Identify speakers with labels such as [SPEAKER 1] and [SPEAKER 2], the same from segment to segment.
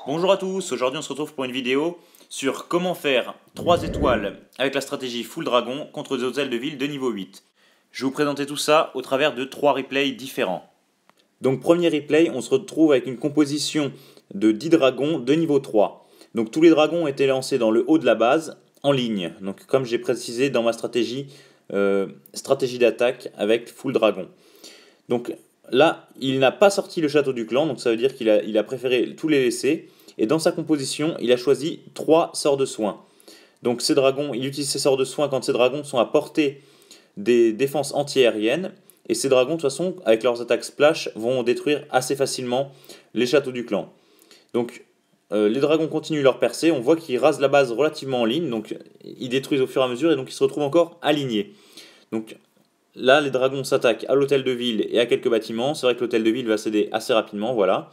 [SPEAKER 1] Bonjour à tous, aujourd'hui on se retrouve pour une vidéo sur comment faire 3 étoiles avec la stratégie Full Dragon contre des hôtels de ville de niveau 8. Je vais vous présenter tout ça au travers de 3 replays différents. Donc premier replay, on se retrouve avec une composition de 10 dragons de niveau 3. Donc tous les dragons ont été lancés dans le haut de la base, en ligne. Donc comme j'ai précisé dans ma stratégie d'attaque avec Full Dragon. Donc là, il n'a pas sorti le château du clan, donc ça veut dire qu'il a préféré tous les laisser. Et dans sa composition, il a choisi 3 sorts de soins. Donc ces dragons, il utilise ces sorts de soins quand ces dragons sont à portée des défenses anti-aériennes. Et ces dragons, de toute façon, avec leurs attaques splash, vont détruire assez facilement les châteaux du clan. Donc les dragons continuent leur percée, on voit qu'ils rasent la base relativement en ligne, donc ils détruisent au fur et à mesure et donc ils se retrouvent encore alignés. Donc là, les dragons s'attaquent à l'hôtel de ville et à quelques bâtiments. C'est vrai que l'hôtel de ville va céder assez rapidement, voilà.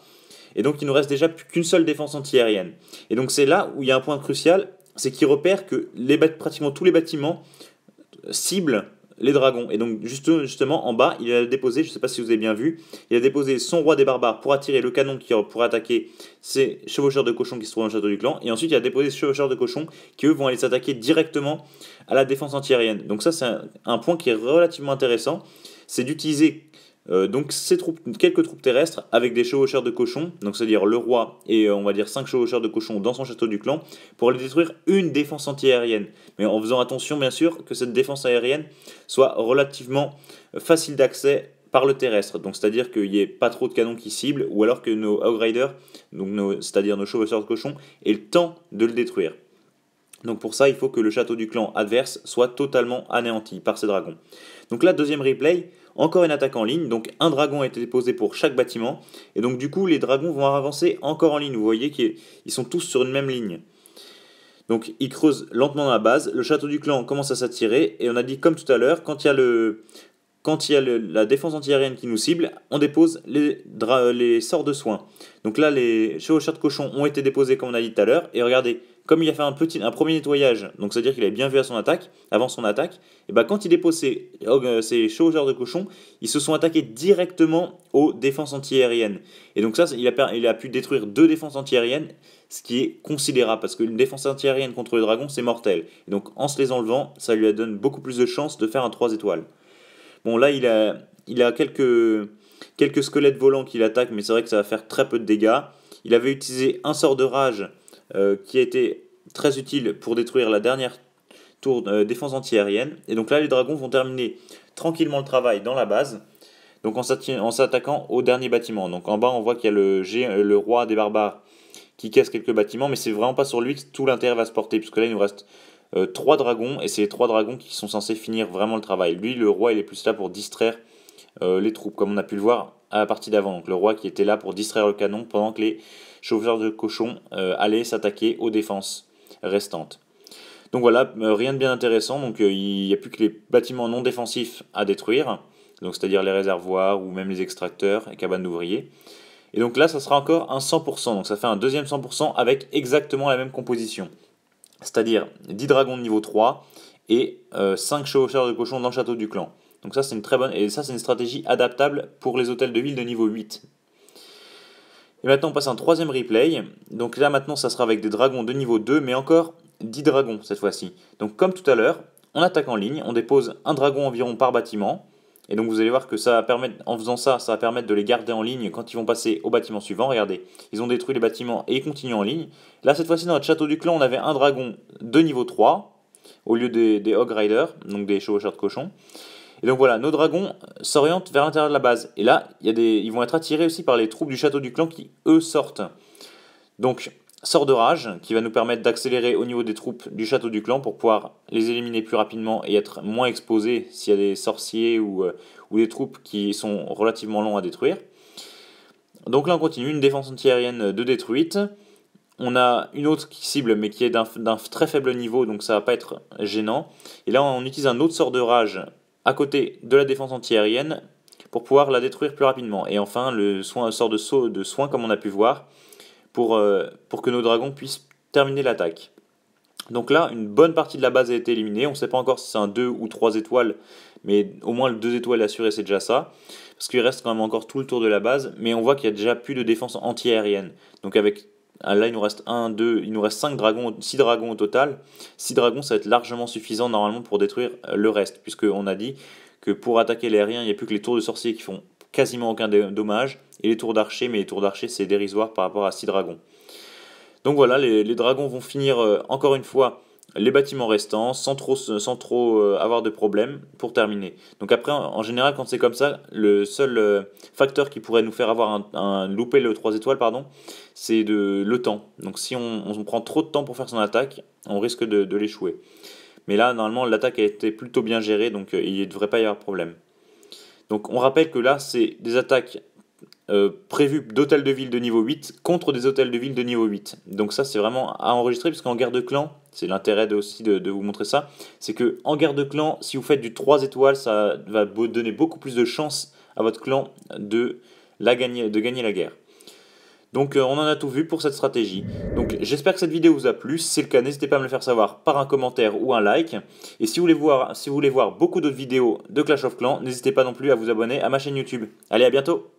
[SPEAKER 1] Et donc il ne reste déjà plus qu'une seule défense anti-aérienne. Et donc c'est là où il y a un point crucial, c'est qu'il repère que pratiquement tous les bâtiments ciblent les dragons. Et donc justement en bas, il a déposé, je ne sais pas si vous avez bien vu, il a déposé son roi des barbares pour attirer le canon qui pourrait attaquer ces chevaucheurs de cochons qui se trouvent dans le château du clan. Et ensuite il a déposé ces chevaucheurs de cochons qui eux vont aller s'attaquer directement à la défense anti-aérienne. Donc ça c'est un point qui est relativement intéressant, c'est d'utiliser donc quelques troupes terrestres avec des chevaucheurs de cochons, donc c'est-à-dire le roi et on va dire 5 chevaucheurs de cochons dans son château du clan, pour aller détruire une défense anti-aérienne. Mais en faisant attention bien sûr que cette défense aérienne soit relativement facile d'accès par le terrestre, donc c'est-à-dire qu'il n'y ait pas trop de canons qui ciblent, ou alors que nos Outriders, c'est-à-dire nos chevaucheurs de cochons, aient le temps de le détruire. Donc pour ça, il faut que le château du clan adverse soit totalement anéanti par ces dragons. Donc là, deuxième replay, encore une attaque en ligne, donc un dragon a été déposé pour chaque bâtiment, et donc du coup les dragons vont avancer encore en ligne, vous voyez qu'ils sont tous sur une même ligne. Donc ils creusent lentement dans la base, le château du clan commence à s'attirer, et on a dit comme tout à l'heure, quand il y a la défense anti-aérienne qui nous cible, on dépose les sorts de soins. Donc là, les chevaucheurs de cochons ont été déposés comme on a dit tout à l'heure. Et regardez, comme il a fait un premier nettoyage, donc c'est-à-dire qu'il avait bien vu avant son attaque, et ben quand il dépose ces chevaucheurs de cochons, ils se sont attaqués directement aux défenses anti-aériennes. Et donc ça, il a pu détruire 2 défenses anti-aériennes, ce qui est considérable, parce qu'une défense anti-aérienne contre le dragon, c'est mortel. Et donc en se les enlevant, ça lui donne beaucoup plus de chances de faire un 3 étoiles. Bon, là, il a quelques squelettes volants qui l'attaquent, mais c'est vrai que ça va faire très peu de dégâts. Il avait utilisé un sort de rage qui a été très utile pour détruire la dernière tour défense anti-aérienne. Et donc là, les dragons vont terminer tranquillement le travail dans la base, donc en s'attaquant au dernier bâtiment. Donc en bas, on voit qu'il y a le roi des barbares qui casse quelques bâtiments, mais c'est vraiment pas sur lui que tout l'intérêt va se porter, puisque là, il nous reste 3 dragons, et c'est les 3 dragons qui sont censés finir vraiment le travail. Lui, le roi, il est plus là pour distraire les troupes, comme on a pu le voir à la partie d'avant. Donc le roi qui était là pour distraire le canon pendant que les chauffeurs de cochons allaient s'attaquer aux défenses restantes. Donc voilà, rien de bien intéressant, donc il n'y a plus que les bâtiments non défensifs à détruire, donc c'est-à-dire les réservoirs ou même les extracteurs et cabanes d'ouvriers. Et donc là, ça sera encore un 100%, donc ça fait un deuxième 100% avec exactement la même composition. C'est-à-dire 10 dragons de niveau 3 et 5 chevaucheurs de cochons dans le château du clan. Donc ça c'est une très bonne, et ça c'est une stratégie adaptable pour les hôtels de ville de niveau 8. Et maintenant on passe à un troisième replay. Donc là maintenant ça sera avec des dragons de niveau 2, mais encore 10 dragons cette fois-ci. Donc comme tout à l'heure, on attaque en ligne, on dépose un dragon environ par bâtiment. Et donc vous allez voir que ça va permettre, en faisant ça, ça va permettre de les garder en ligne quand ils vont passer au bâtiment suivant. Regardez, ils ont détruit les bâtiments et ils continuent en ligne. Là cette fois-ci dans notre château du clan, on avait un dragon de niveau 3 au lieu des Hog Riders, donc des chevaucheurs de cochons. Et donc voilà, nos dragons s'orientent vers l'intérieur de la base. Et là, ils vont être attirés aussi par les troupes du château du clan qui eux sortent. Donc sort de rage qui va nous permettre d'accélérer au niveau des troupes du château du clan pour pouvoir les éliminer plus rapidement et être moins exposés s'il y a des sorciers ou des troupes qui sont relativement longs à détruire. Donc là on continue, une défense anti-aérienne de détruite. On a une autre qui cible mais qui est d'un très faible niveau, donc ça va pas être gênant. Et là on utilise un autre sort de rage à côté de la défense anti-aérienne pour pouvoir la détruire plus rapidement. Et enfin le sort de soin comme on a pu voir, pour que nos dragons puissent terminer l'attaque. Donc là, une bonne partie de la base a été éliminée. On ne sait pas encore si c'est un 2 ou 3 étoiles, mais au moins le 2 étoiles assuré, c'est déjà ça. Parce qu'il reste quand même encore tout le tour de la base, mais on voit qu'il y a déjà plus de défense anti-aérienne. Donc avec Là, il nous reste 1, 2, il nous reste 5 dragons, 6 dragons au total. 6 dragons, ça va être largement suffisant normalement pour détruire le reste, puisqu'on a dit que pour attaquer les aériens, il n'y a plus que les tours de sorciers qui font quasiment aucun dommage, et les tours d'archer, mais les tours d'archer c'est dérisoire par rapport à 6 dragons. Donc voilà, les dragons vont finir encore une fois les bâtiments restants sans trop avoir de problème pour terminer. Donc après, en général, quand c'est comme ça, le seul facteur qui pourrait nous faire avoir louper le 3 étoiles, pardon, c'est le temps. Donc si on prend trop de temps pour faire son attaque, on risque de l'échouer. Mais là, normalement, l'attaque a été plutôt bien gérée, donc il ne devrait pas y avoir de problème. Donc on rappelle que là, c'est des attaques prévues d'hôtels de ville de niveau 8 contre des hôtels de ville de niveau 8. Donc ça, c'est vraiment à enregistrer, parce qu'en guerre de clan, c'est l'intérêt aussi de vous montrer ça, c'est que en guerre de clan, si vous faites du 3 étoiles, ça va vous donner beaucoup plus de chances à votre clan de gagner la guerre. Donc on en a tout vu pour cette stratégie. Donc j'espère que cette vidéo vous a plu. Si c'est le cas, n'hésitez pas à me le faire savoir par un commentaire ou un like. Et si vous voulez voir beaucoup d'autres vidéos de Clash of Clans, n'hésitez pas non plus à vous abonner à ma chaîne YouTube. Allez, à bientôt!